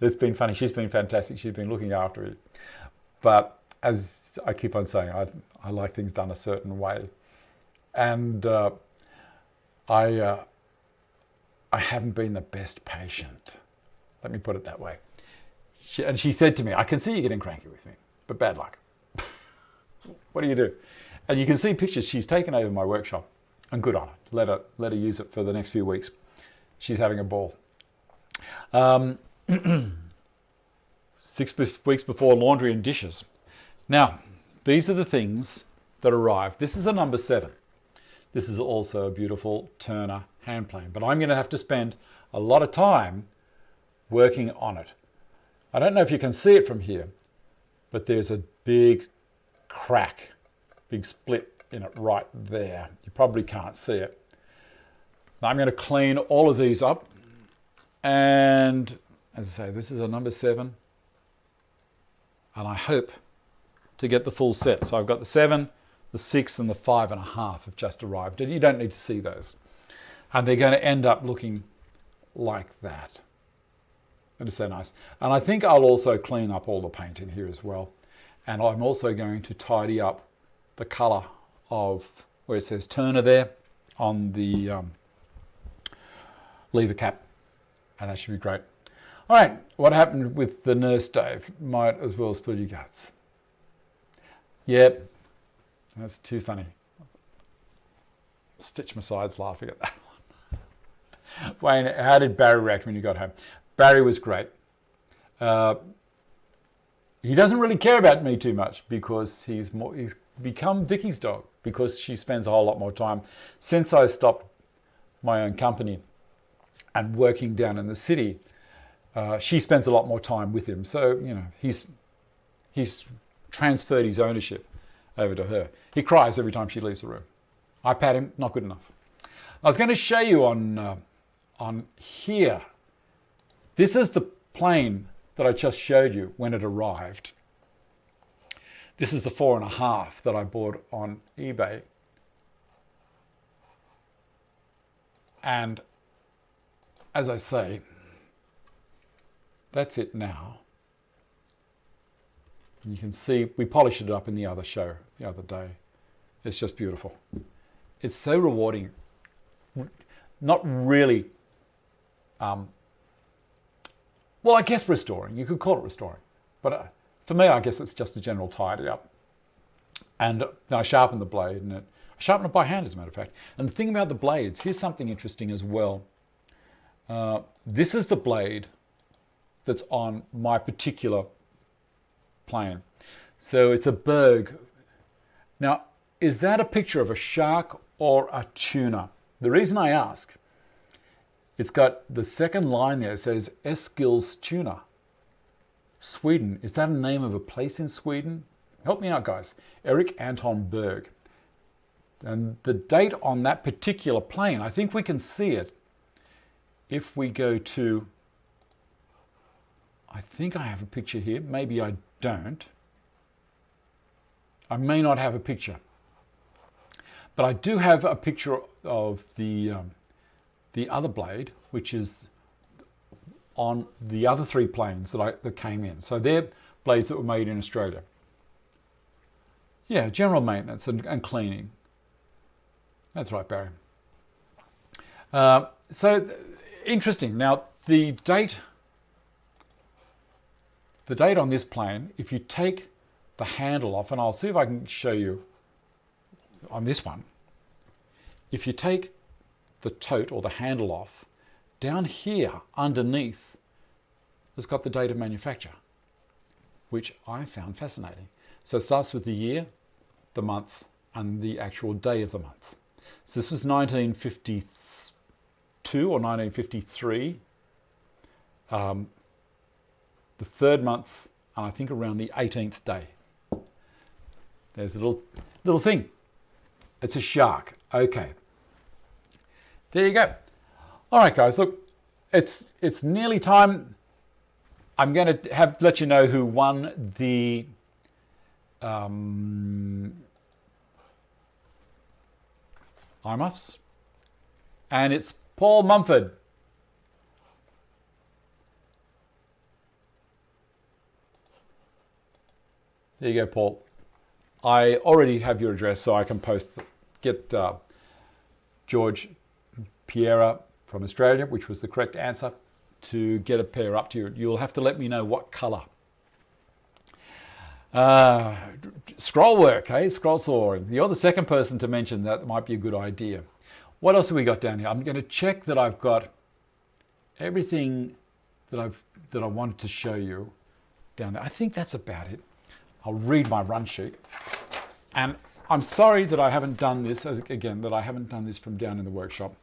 It's been funny. She's been fantastic. She's been looking after me. But as I keep on saying, I like things done a certain way. And I haven't been the best patient. Let me put it that way. She said to me, I can see you getting cranky with me, but bad luck. What do you do? And you can see pictures. She's taken over my workshop, and good on her. Let her use it for the next few weeks. She's having a ball. 6 weeks before laundry and dishes. Now, these are the things that arrive. This is a number 7. This is also a beautiful Turner hand plane, but I'm going to have to spend a lot of time working on it. I don't know if you can see it from here, but there's a big crack, big split in it right there. You probably can't see it. Now I'm going to clean all of these up, and as I say, this is a number 7, and I hope to get the full set. So I've got the 7, the 6 and the 5.5 have just arrived, and you don't need to see those. And they're going to end up looking like that. It is so nice. And I think I'll also clean up all the paint in here as well. And I'm also going to tidy up the colour of where it says Turner there on the lever cap. And that should be great. All right, what happened with the nurse Dave? Might as well spill your guts. Yep, that's too funny. Stitch my sides laughing at that one. Wayne, how did Barry react when you got home? Barry was great. He doesn't really care about me too much because he's become Vicky's dog, because she spends a whole lot more time since I stopped my own company and working down in the city. She spends a lot more time with him, so he's transferred his ownership over to her. He cries every time she leaves the room. I pat him, not good enough. I was going to show you on here. This is the plane that I just showed you when it arrived. This is the 4.5 that I bought on eBay. And as I say, that's it now. And you can see we polished it up in the other show the other day. It's just beautiful. It's so rewarding. Not really, well, I guess restoring. You could call it restoring. But for me, I guess it's just a general tidy up. And then I sharpen the blade, and I sharpen it by hand, as a matter of fact. And the thing about the blades, here's something interesting as well. This is the blade that's on my particular plane. So it's a Berg. Now, is that a picture of a shark or a tuna? The reason I ask, it's got the second line there, says Eskilstuna, Sweden. Is that a name of a place in Sweden? Help me out, guys. Eric Anton Berg. And the date on that particular plane, I think we can see it if we go to, I think I have a picture here. Maybe I don't. I may not have a picture. But I do have a picture of the other blade, which is on the other three planes that came in. So they're blades that were made in Australia. Yeah, general maintenance and cleaning. That's right, Barry. So interesting. Now the date on this plane, if you take the handle off, and I'll see if I can show you on this one, if you take the tote or the handle off, down here underneath has got the date of manufacture, which I found fascinating. So it starts with the year, the month, and the actual day of the month. So this was 1952 or 1953, the third month, and I think around the 18th day. There's a little thing. It's a shark. Okay. There you go. All right, guys. Look, it's nearly time. I'm going to let you know who won the IMUFs, and it's Paul Mumford. There you go, Paul. I already have your address, so I can get George Piera from Australia, which was the correct answer, to get a pair up to you. You'll have to let me know what colour. Scroll work, hey? Scroll sawing. You're the second person to mention that might be a good idea. What else have we got down here? I'm going to check that I've got everything that I wanted to show you down there. I think that's about it. I'll read my run sheet. And I'm sorry that I haven't done this, that I haven't done this from down in the workshop.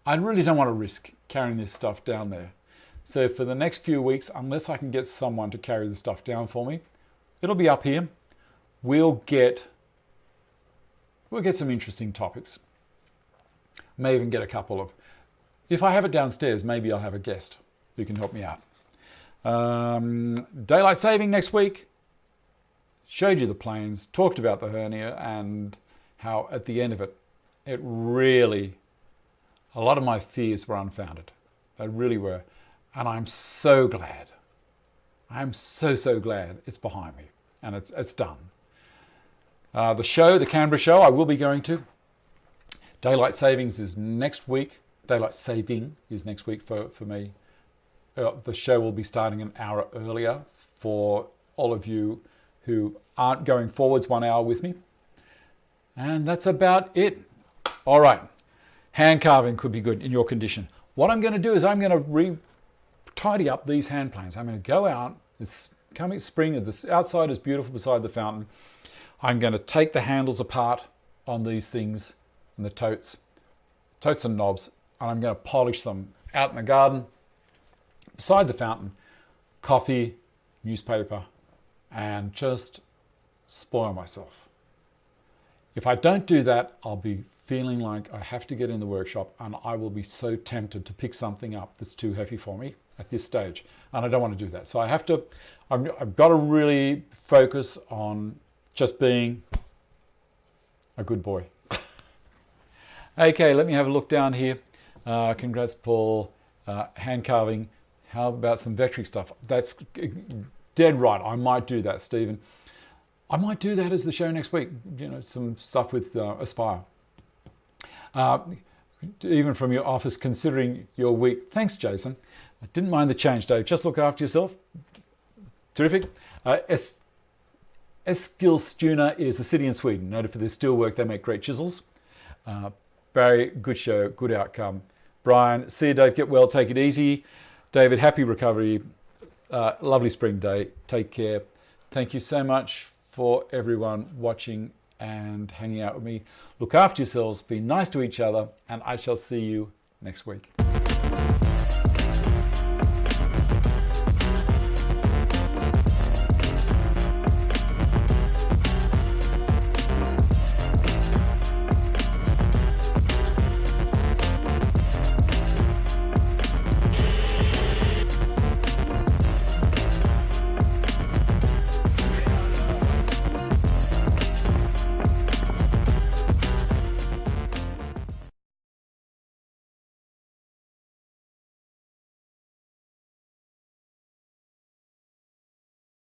I really don't want to risk carrying this stuff down there. So for the next few weeks, unless I can get someone to carry the stuff down for me, it'll be up here. We'll get some interesting topics. May even get a couple of, if I have it downstairs, maybe I'll have a guest who can help me out. Daylight saving next week. Showed you the planes, talked about the hernia, and how at the end of it, it really, a lot of my fears were unfounded. They really were. And I'm so glad. I'm so glad it's behind me and it's done. The Canberra show, I will be going to. Daylight savings is next week. Daylight saving is next week for me. The show will be starting an hour earlier for all of you who aren't going forwards 1 hour with me. And that's about it. All right. Hand carving could be good in your condition. What I'm going to do is I'm going to tidy up these hand planes. I'm going to go out. It's coming spring. The outside is beautiful beside the fountain. I'm going to take the handles apart on these things and the totes and knobs, and I'm going to polish them out in the garden beside the fountain. Coffee, newspaper, and just spoil myself. If I don't do that, I'll be feeling like I have to get in the workshop, and I will be so tempted to pick something up that's too heavy for me at this stage, and I don't want to do that. So I've got to really focus on just being a good boy. Okay, let me have a look down here. Congrats, Paul. Hand carving. How about some vectoring stuff? That's dead right. I might do that, Stephen. I might do that as the show next week. Some stuff with Aspire. Even from your office, considering your week. Thanks, Jason. I didn't mind the change, Dave. Just look after yourself. Terrific. Eskilstuna is a city in Sweden, noted for their steelwork. They make great chisels. Barry, good show, good outcome. Brian, see you, Dave. Get well, take it easy. David, happy recovery. Lovely spring day. Take care. Thank you so much for everyone watching and hanging out with me. Look after yourselves, be nice to each other, and I shall see you next week.